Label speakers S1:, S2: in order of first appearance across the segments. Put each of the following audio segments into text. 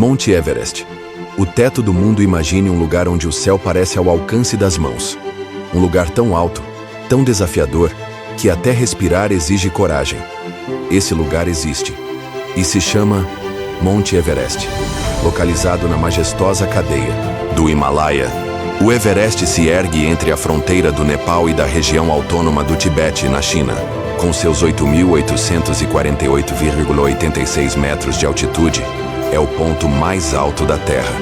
S1: Monte Everest. O teto do mundo. Imagine um lugar onde o céu parece ao alcance das mãos. Um lugar tão alto, tão desafiador, que até respirar exige coragem. Esse lugar existe e se chama Monte Everest. Localizado na majestosa cadeia do Himalaia, o Everest se ergue entre a fronteira do Nepal e da região autônoma do Tibete, na China. Com seus 8.848,86 metros de altitude, é o ponto mais alto da Terra.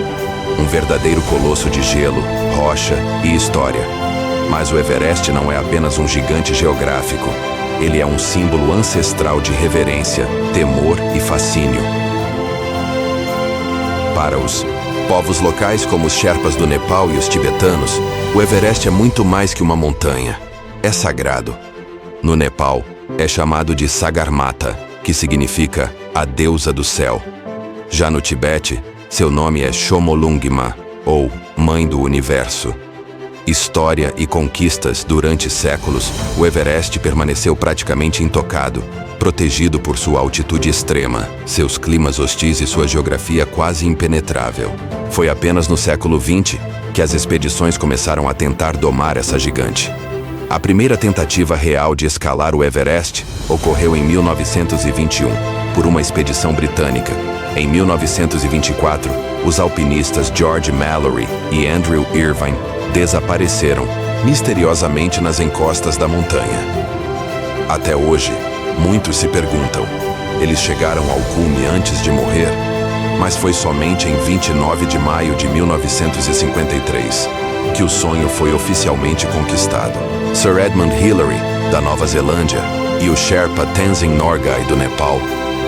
S1: Um verdadeiro colosso de gelo, rocha e história. Mas o Everest não é apenas um gigante geográfico. Ele é um símbolo ancestral de reverência, temor e fascínio. Para os povos locais como os Sherpas do Nepal e os tibetanos, o Everest é muito mais que uma montanha. É sagrado. No Nepal, é chamado de Sagarmatha, que significa a deusa do céu. Já no Tibete, seu nome é Chomolungma, ou Mãe do Universo. História e conquistas. Durante séculos, o Everest permaneceu praticamente intocado, protegido por sua altitude extrema, seus climas hostis e sua geografia quase impenetrável. Foi apenas no século XX que as expedições começaram a tentar domar essa gigante. A primeira tentativa real de escalar o Everest ocorreu em 1921, por uma expedição britânica. Em 1924, os alpinistas George Mallory e Andrew Irvine desapareceram misteriosamente nas encostas da montanha. Até hoje, muitos se perguntam, eles chegaram ao cume antes de morrer? Mas foi somente em 29 de maio de 1953 que o sonho foi oficialmente conquistado. Sir Edmund Hillary, da Nova Zelândia, e o Sherpa Tenzin Norgay, do Nepal,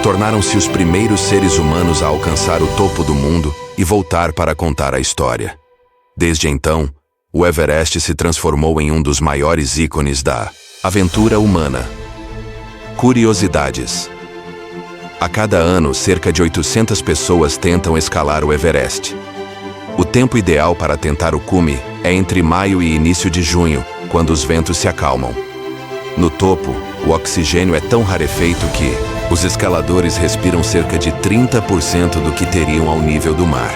S1: tornaram-se os primeiros seres humanos a alcançar o topo do mundo e voltar para contar a história. Desde então, o Everest se transformou em um dos maiores ícones da aventura humana. Curiosidades. A cada ano, cerca de 800 pessoas tentam escalar o Everest. O tempo ideal para tentar o cume é entre maio e início de junho, quando os ventos se acalmam. No topo, o oxigênio é tão rarefeito que os escaladores respiram cerca de 30% do que teriam ao nível do mar.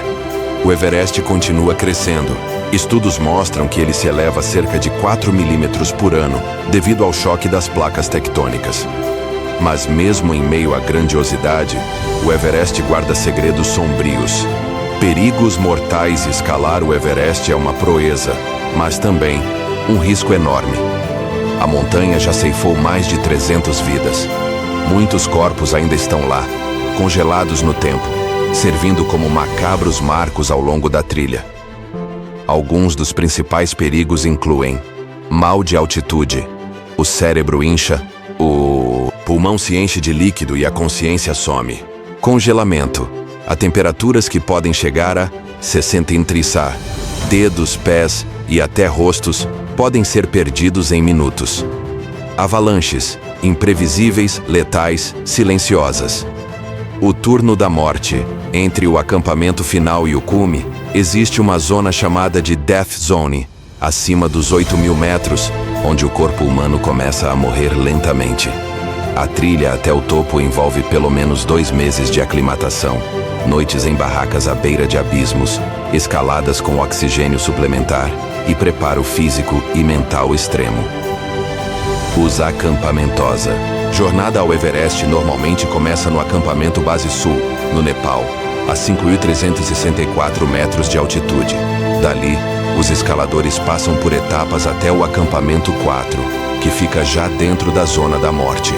S1: O Everest continua crescendo. Estudos mostram que ele se eleva cerca de 4 milímetros por ano, devido ao choque das placas tectônicas. Mas mesmo em meio à grandiosidade, o Everest guarda segredos sombrios. Perigos mortais. Escalar o Everest é uma proeza, mas também um risco enorme. A montanha já ceifou mais de 300 vidas. Muitos corpos ainda estão lá, congelados no tempo, servindo como macabros marcos ao longo da trilha. Alguns dos principais perigos incluem mal de altitude, o cérebro incha, o pulmão se enche de líquido e a consciência some. Congelamento, a temperaturas que podem chegar a 60°C. Dedos, pés e até rostos podem ser perdidos em minutos. Avalanches, imprevisíveis, letais, silenciosas. O turno da morte. Entre o acampamento final e o cume, existe uma zona chamada de Death Zone, acima dos 8.000 metros, onde o corpo humano começa a morrer lentamente. A trilha até o topo envolve pelo menos 2 meses de aclimatação, noites em barracas à beira de abismos, escaladas com oxigênio suplementar e preparo físico e mental extremo. Usa acampamentosa. Jornada ao Everest normalmente começa no acampamento Base Sul, no Nepal, a 5.364 metros de altitude. Dali, os escaladores passam por etapas até o acampamento 4, que fica já dentro da zona da morte.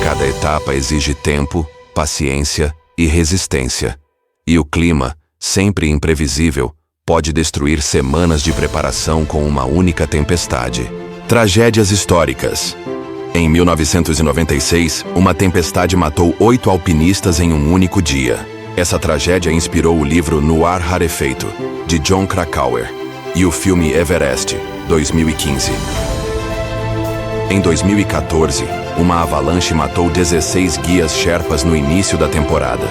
S1: Cada etapa exige tempo, paciência e resistência. E o clima, sempre imprevisível, pode destruir semanas de preparação com uma única tempestade. Tragédias históricas. Em 1996, uma tempestade matou 8 alpinistas em um único dia. Essa tragédia inspirou o livro Noir Rarefeito, de Jon Krakauer, e o filme Everest, 2015. Em 2014, uma avalanche matou 16 guias Sherpas no início da temporada.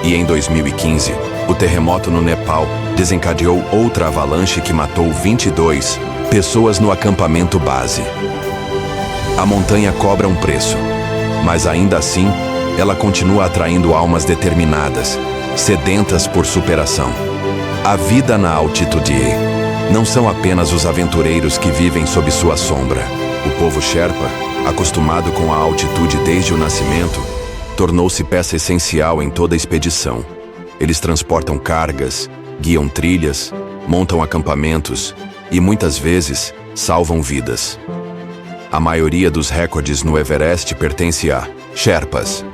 S1: E em 2015, o terremoto no Nepal desencadeou outra avalanche que matou 22 pessoas no acampamento base. A montanha cobra um preço, mas ainda assim, ela continua atraindo almas determinadas, sedentas por superação. A vida na altitude não são apenas os aventureiros que vivem sob sua sombra. O povo Sherpa, acostumado com a altitude desde o nascimento, tornou-se peça essencial em toda a expedição. Eles transportam cargas, guiam trilhas, montam acampamentos e, muitas vezes, salvam vidas. A maioria dos recordes no Everest pertence a Sherpas.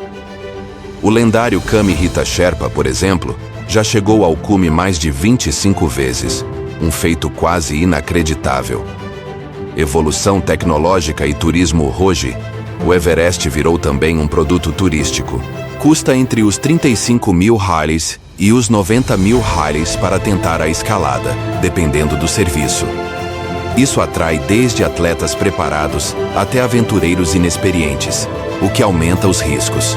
S1: O lendário Kamihita Sherpa, por exemplo, já chegou ao cume mais de 25 vezes, um feito quase inacreditável. Evolução tecnológica e turismo hoje, o Everest virou também um produto turístico. Custa entre os 35 mil reais e os 90 mil reais para tentar a escalada, dependendo do serviço. Isso atrai desde atletas preparados até aventureiros inexperientes, o que aumenta os riscos.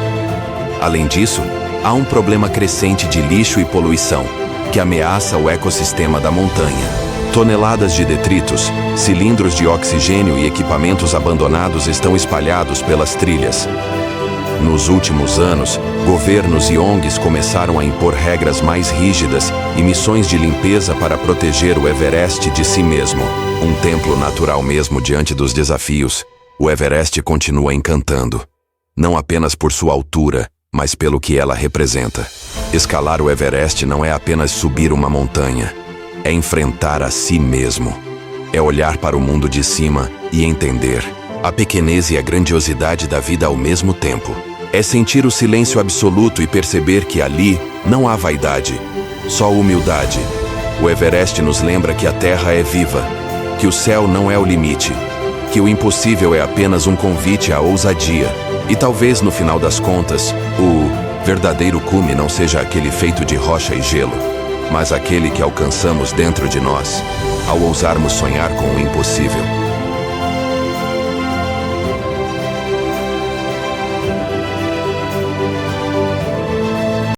S1: Além disso, há um problema crescente de lixo e poluição, que ameaça o ecossistema da montanha. Toneladas de detritos, cilindros de oxigênio e equipamentos abandonados estão espalhados pelas trilhas. Nos últimos anos, governos e ONGs começaram a impor regras mais rígidas e missões de limpeza para proteger o Everest de si mesmo. Um templo natural mesmo diante dos desafios, o Everest continua encantando. Não apenas por sua altura, mas pelo que ela representa. Escalar o Everest não é apenas subir uma montanha, é enfrentar a si mesmo. É olhar para o mundo de cima e entender a pequenez e a grandiosidade da vida ao mesmo tempo. É sentir o silêncio absoluto e perceber que ali não há vaidade, só humildade. O Everest nos lembra que a Terra é viva, que o céu não é o limite, que o impossível é apenas um convite à ousadia. E talvez, no final das contas, o verdadeiro cume não seja aquele feito de rocha e gelo, mas aquele que alcançamos dentro de nós, ao ousarmos sonhar com o impossível.